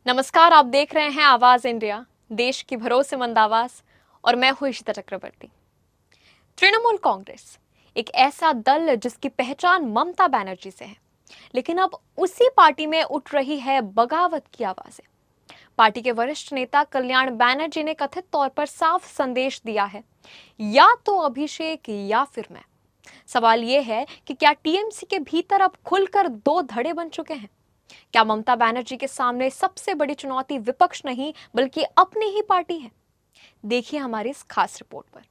नमस्कार, आप देख रहे हैं आवाज इंडिया, देश की भरोसेमंद आवाज। और मैं हूं इशिता चक्रवर्ती। तृणमूल कांग्रेस एक ऐसा दल जिसकी पहचान ममता बनर्जी से है, लेकिन अब उसी पार्टी में उठ रही है बगावत की आवाजें। पार्टी के वरिष्ठ नेता कल्याण बनर्जी ने कथित तौर पर साफ संदेश दिया है, या तो अभिषेक या फिर मैं। सवाल यह है कि क्या टीएमसी के भीतर अब खुलकर दो धड़े बन चुके हैं? क्या ममता बनर्जी के सामने सबसे बड़ी चुनौती विपक्ष नहीं बल्कि अपनी ही पार्टी है? देखिए हमारी इस खास रिपोर्ट पर।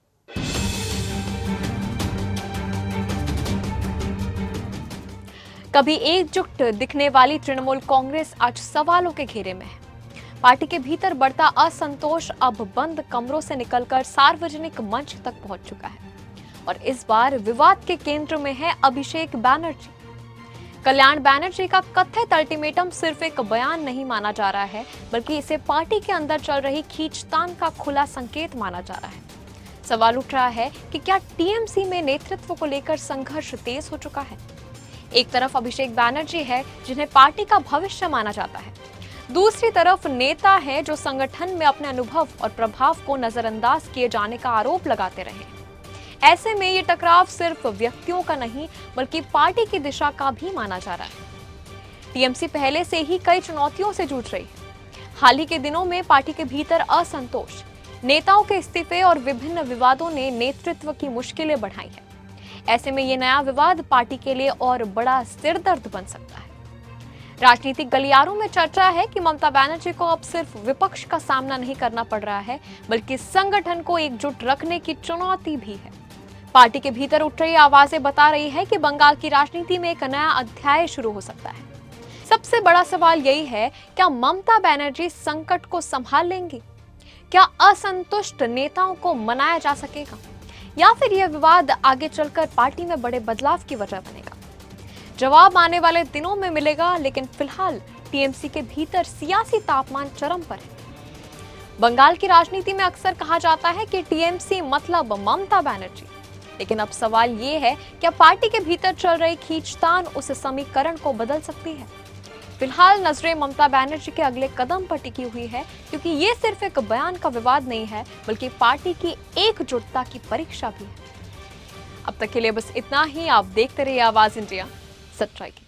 कभी एकजुट दिखने वाली तृणमूल कांग्रेस आज सवालों के घेरे में है। पार्टी के भीतर बढ़ता असंतोष अब बंद कमरों से निकलकर सार्वजनिक मंच तक पहुंच चुका है और इस बार विवाद के केंद्र में है अभिषेक बनर्जी। कल्याण बनर्जी का कथित अल्टीमेटम सिर्फ एक बयान नहीं माना जा रहा है, बल्कि इसे पार्टी के अंदर चल रही खींचतान का खुला संकेत माना जा रहा है। सवाल उठ रहा है कि क्या टीएमसी में नेतृत्व को लेकर संघर्ष तेज हो चुका है? एक तरफ अभिषेक बनर्जी है जिन्हें पार्टी का भविष्य माना जाता है, दूसरी तरफ नेता है जो संगठन में अपने अनुभव और प्रभाव को नजरअंदाज किए जाने का आरोप लगाते रहे। ऐसे में ये टकराव सिर्फ व्यक्तियों का नहीं बल्कि पार्टी की दिशा का भी माना जा रहा है। टीएमसी पहले से ही कई चुनौतियों से जूझ रही है। हाल ही के दिनों में पार्टी के भीतर असंतोष, नेताओं के इस्तीफे और विभिन्न विवादों ने नेतृत्व की मुश्किलें बढ़ाई है। ऐसे में ये नया विवाद पार्टी के लिए और बड़ा सिरदर्द बन सकता है। राजनीतिक गलियारों में चर्चा है कि ममता बनर्जी को अब सिर्फ विपक्ष का सामना नहीं करना पड़ रहा है, बल्कि संगठन को एकजुट रखने की चुनौती भी है। पार्टी के भीतर उठ रही आवाजें बता रही है कि बंगाल की राजनीति में एक नया अध्याय शुरू हो सकता है। सबसे बड़ा सवाल यही है, क्या ममता बनर्जी संकट को संभाल लेंगी? क्या असंतुष्ट नेताओं को मनाया जा सकेगा, या फिर यह विवाद आगे चलकर पार्टी में बड़े बदलाव की वजह बनेगा? जवाब आने वाले दिनों में मिलेगा, लेकिन फिलहाल टीएमसी के भीतर सियासी तापमान चरम पर है। बंगाल की राजनीति में अक्सर कहा जाता है कि टीएमसी मतलब ममता बनर्जी, लेकिन अब सवाल ये है, क्या पार्टी के भीतर चल रही खींचतान उस समीकरण को बदल सकती है? फिलहाल नजरें ममता बनर्जी के अगले कदम पर टिकी हुई है, क्योंकि ये सिर्फ एक बयान का विवाद नहीं है बल्कि पार्टी की एकजुटता की परीक्षा भी है। अब तक के लिए बस इतना ही। आप देखते रहिए आवाज इंडिया, सच्चाई की।